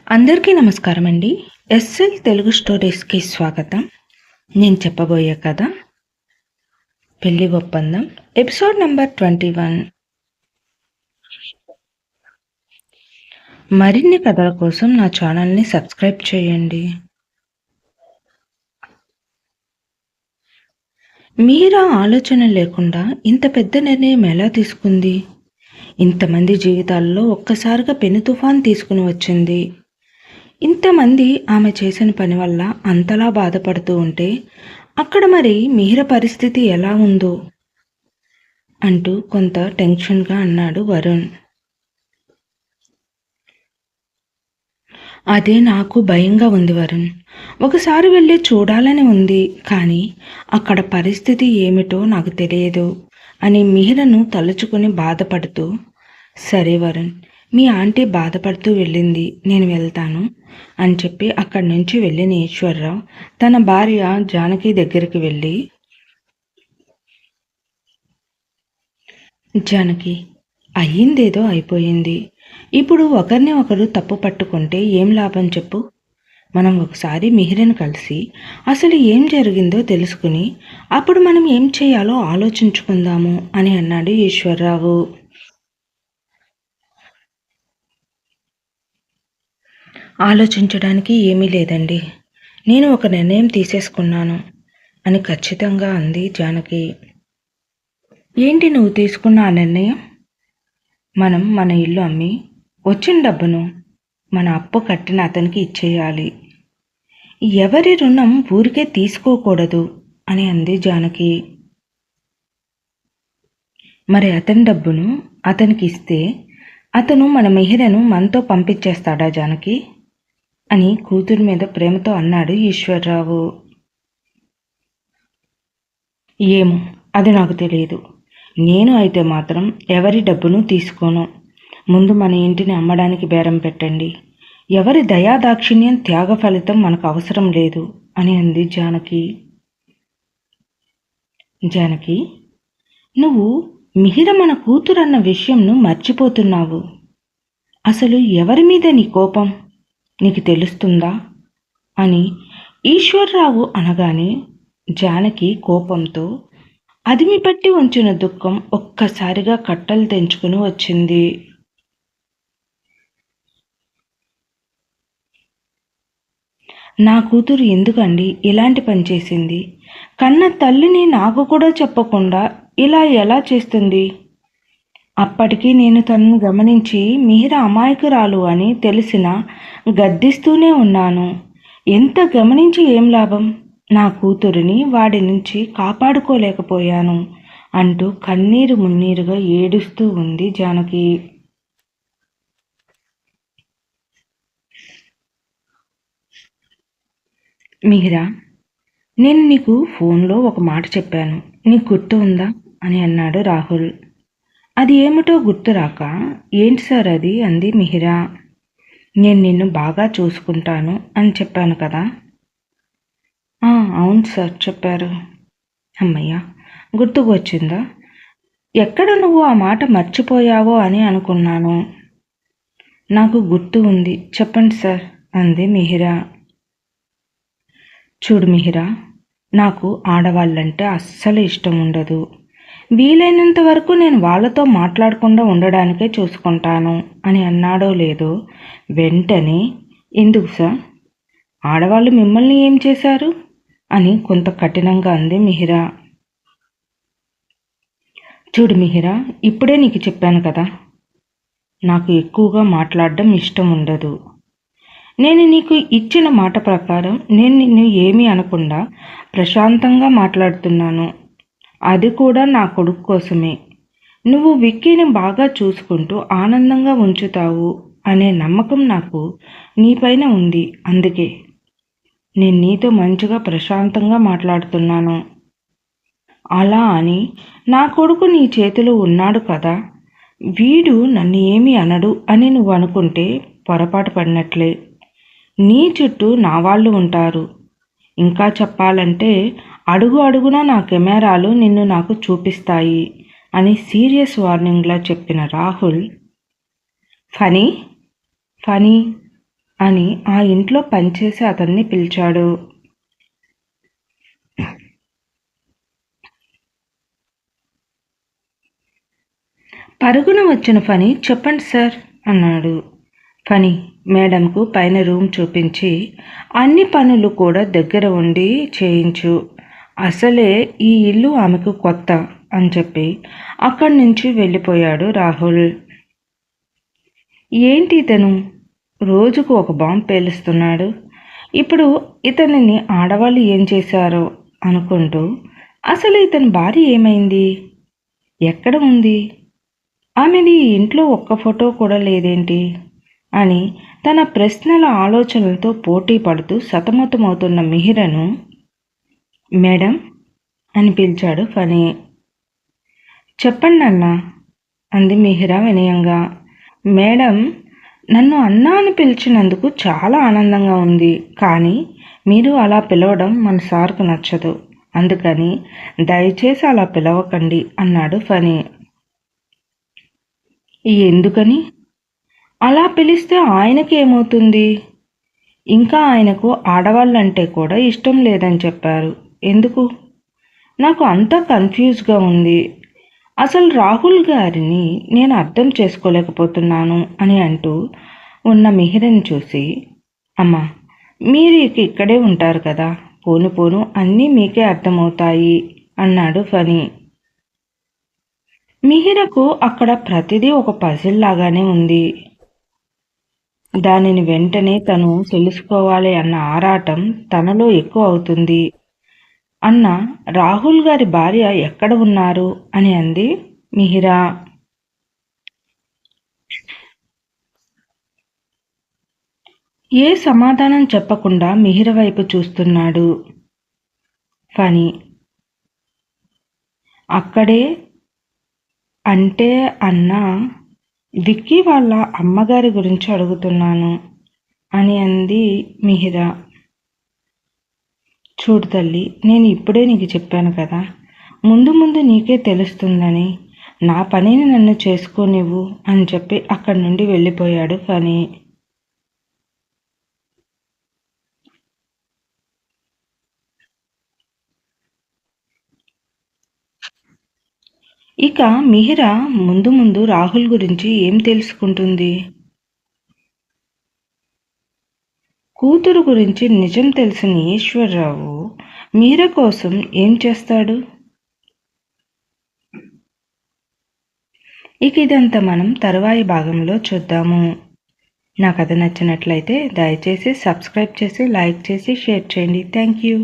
అందరికీ నమస్కారం అండి. ఎస్ఎల్ తెలుగు స్టోరీస్కి స్వాగతం. నేను చెప్పబోయే కథ పెళ్లి ఒప్పందం, ఎపిసోడ్ నెంబర్ 21. మరిన్ని కథల కోసం నా ఛానల్ని సబ్స్క్రైబ్ చేయండి. మీరా ఆలోచన లేకుండా ఇంత పెద్ద నిర్ణయం ఎలా తీసుకుంది? ఇంతమంది జీవితాల్లో ఒక్కసారిగా పెను తుఫాన్ తీసుకుని వచ్చింది. ఇంతమంది ఆమె చేసిన పని వల్ల అంతలా బాధపడుతూ ఉంటే అక్కడ మరి మిహిర పరిస్థితి ఎలా ఉందో అంటూ కొంత టెన్షన్గా అన్నాడు వరుణ్. అదే నాకు భయంగా ఉంది వరుణ్. ఒకసారి వెళ్ళి చూడాలని ఉంది, కానీ అక్కడ పరిస్థితి ఏమిటో నాకు తెలియదు అని మిహిరను తలుచుకుని బాధపడుతూ, సరే వరుణ్, మీ ఆంటీ బాధపడుతూ వెళ్ళింది, నేను వెళ్తాను అని చెప్పి అక్కడి నుంచి వెళ్ళిన ఈశ్వర్రావు తన భార్య జానకి దగ్గరికి వెళ్ళి, జానకి, అయ్యిందేదో అయిపోయింది. ఇప్పుడు ఒకరిని ఒకరు తప్పు పట్టుకుంటే ఏం లాభం చెప్పు? మనం ఒకసారి మిహిరను కలిసి అసలు ఏం జరిగిందో తెలుసుకుని అప్పుడు మనం ఏం చేయాలో ఆలోచించుకుందాము అని అన్నాడు ఈశ్వర్రావు. ఆలోచించడానికి ఏమీ లేదండి, నేను ఒక నిర్ణయం తీసేసుకున్నాను అని ఖచ్చితంగా అంది జానకి. ఏంటి నువ్వు తీసుకున్న ఆ నిర్ణయం? మనం మన ఇల్లు అమ్మి వచ్చిన డబ్బును మన అప్పు కట్టిన అతనికి ఇచ్చేయాలి. ఎవరి రుణం ఊరికే తీసుకోకూడదు అని అంది జానకి. మరి అతని డబ్బును అతనికి ఇస్తే అతను మన మిహిరను మనతో పంపించేస్తాడా జానకి అని కూతురు మీద ప్రేమతో అన్నాడు ఈశ్వర్రావు. ఏమో, అది నాకు తెలియదు. నేను అయితే మాత్రం ఎవరి డబ్బును తీసుకోను. ముందు మన ఇంటిని అమ్మడానికి బేరం పెట్టండి. ఎవరి దయాదాక్షిణ్యం త్యాగ ఫలితం మనకు అవసరం లేదు అని అంది జానకి. జానకి, నువ్వు మిహిర మన కూతురన్న విషయంను మర్చిపోతున్నావు. అసలు ఎవరి మీద నీ కోపం నీకు తెలుస్తుందా అని ఈశ్వర్రావు అనగానే జానకి కోపంతో అదిమి పట్టి ఉంచిన దుఃఖం ఒక్కసారిగా కట్టలు తెంచుకుని వచ్చింది. నా కూతురు ఎందుకండి ఇలాంటి పని చేసింది? కన్న తల్లిని నాకు కూడా చెప్పకుండా ఇలా ఎలా చేస్తుంది? అప్పటికీ నేను తనను గమనించి మిహిర అమాయకురాలు అని తెలిసినా గద్దిస్తూనే ఉన్నాను. ఎంత గమనించి ఏం లాభం? నా కూతురిని వాడి నుంచి కాపాడుకోలేకపోయాను అంటూ కన్నీరు మున్నీరుగా ఏడుస్తూ ఉంది జానకి. మిహిరా, నేను నీకు ఫోన్లో ఒక మాట చెప్పాను, నీకు గుర్తు ఉందా అని అన్నాడు రాహుల్. అది ఏమిటో గుర్తురాక, ఏంటి సార్ అది అంది మిహిరా. నేను నిన్ను బాగా చూసుకుంటాను అని చెప్పాను కదా. అవును సార్, చెప్పారు. అమ్మయ్య, గుర్తుకు వచ్చిందా? ఎక్కడ నువ్వు ఆ మాట మర్చిపోయావో అని అనుకున్నాను. నాకు గుర్తు ఉంది, చెప్పండి సార్ అంది మిహిరా. చూడు మిహిరా, నాకు ఆడవాళ్ళంటే అస్సలు ఇష్టం ఉండదు. వీలైనంత వరకు నేను వాళ్ళతో మాట్లాడకుండా ఉండడానికే చూసుకుంటాను అని అన్నాడో లేదో వెంటనే, ఎందుకు సార్, ఆడవాళ్ళు మిమ్మల్ని ఏం చేశారు అని కొంత కఠినంగా అంది మిహిరా. చూడు మిహిరా, ఇప్పుడే నీకు చెప్పాను కదా, నాకు ఎక్కువగా మాట్లాడడం ఇష్టం ఉండదు. నేను నీకు ఇచ్చిన మాట ప్రకారం నేను నిన్ను ఏమీ అనకుండా ప్రశాంతంగా మాట్లాడుతున్నాను. అది కూడా నా కొడుకు కోసమే. నువ్వు విక్కీని బాగా చూసుకుంటూ ఆనందంగా ఉంచుతావు అనే నమ్మకం నాకు నీపైన ఉంది. అందుకే నేను నీతో మంచిగా ప్రశాంతంగా మాట్లాడుతున్నాను. అలా అని నా కొడుకు నీ చేతిలో ఉన్నాడు కదా, వీడు నన్ను ఏమీ అనడు అని నువ్వు అనుకుంటే పొరపాటు పడినట్లే. నీ చుట్టూ నా వాళ్ళు ఉంటారు. ఇంకా చెప్పాలంటే అడుగు అడుగునా నా కెమెరాలు నిన్ను నాకు చూపిస్తాయి అని సీరియస్ వార్నింగ్లా చెప్పిన రాహుల్, ఫనీ అని ఆ ఇంట్లో పనిచేసి అతన్ని పిలిచాడు. పరుగున వచ్చిన ఫణి చెప్పండి సార్ అన్నాడు. ఫణి మేడంకు పైన రూమ్ చూపించి అన్ని పనులు కూడా దగ్గర ఉండి చేయించు, అసలే ఈ ఇల్లు ఆమెకు కొత్త అని చెప్పి అక్కడి నుంచి వెళ్ళిపోయాడు రాహుల్. ఏంటి ఇతను రోజుకు ఒక బాంబు పేలుస్తున్నాడు, ఇప్పుడు ఇతనిని ఆడవాళ్ళు ఏం చేశారో అనుకుంటూ అసలు ఇతని భార్య ఏమైంది, ఎక్కడ ఉంది, ఆమెది ఇంట్లో ఒక్క ఫోటో కూడా లేదేంటి అని తన ప్రశ్నల ఆలోచనలతో పోటీ పడుతూ సతమతమవుతున్న మిహిరను మేడం అని పిలిచాడు ఫణి. చెప్పండి అన్నా అంది మిహిర వినయంగా. మేడం, నన్ను అన్నా అని పిలిచినందుకు చాలా ఆనందంగా ఉంది, కానీ మీరు అలా పిలవడం మన సార్కు నచ్చదు, అందుకని దయచేసి అలా పిలవకండి అన్నాడు ఫణి. ఎందుకని? అలా పిలిస్తే ఆయనకి ఏమవుతుంది? ఇంకా ఆయనకు ఆడవాళ్ళంటే కూడా ఇష్టం లేదని చెప్పారు, ఎందుకు? నాకు అంతా కన్ఫ్యూజ్గా ఉంది. అసలు రాహుల్ గారిని నేను అర్థం చేసుకోలేకపోతున్నాను అని అంటూ ఉన్న మిహిరని చూసి, అమ్మా మీరు ఇక్కడే ఉంటారు కదా, పోను పోను అన్నీ మీకే అర్థమవుతాయి అన్నాడు ఫణి. మిహిరకు అక్కడ ప్రతిదీ ఒక పజిల్ లాగానే ఉంది. దానిని వెంటనే తను తెలుసుకోవాలి అన్న ఆరాటం తనలో ఎక్కువ అవుతుంది. అన్న రాహుల్ గారి భార్య ఎక్కడ ఉన్నారు అని అంది మిహిరా. ఏ సమాధానం చెప్పకుండా మిహిర వైపు చూస్తున్నాడు ఫణి. అక్కడే అంటే అన్నా విక్కీ వాళ్ళ అమ్మగారి గురించి అడుగుతున్నాను అని అంది మిహిర. చూడు తల్లి, నేను ఇప్పుడే నీకు చెప్పాను కదా, ముందు ముందు నీకే తెలుస్తుందని, నా పనిని నన్ను చేసుకోనివ్వు అని చెప్పి అక్కడి నుండి వెళ్ళిపోయాడు ఫణి. ఇక మిహిర ముందు ముందు రాహుల్ గురించి ఏం తెలుసుకుంటుంది? కూతురు గురించి నిజం తెలిసిన ఈశ్వర్రావు మీర కోసం ఏం చేస్తాడు? ఇక ఇదంతా మనం తరువాయి భాగంలో చూద్దాము. నా కథ నచ్చినట్లయితే దయచేసి సబ్స్క్రైబ్ చేసి, లైక్ చేసి, షేర్ చేయండి. Thank you.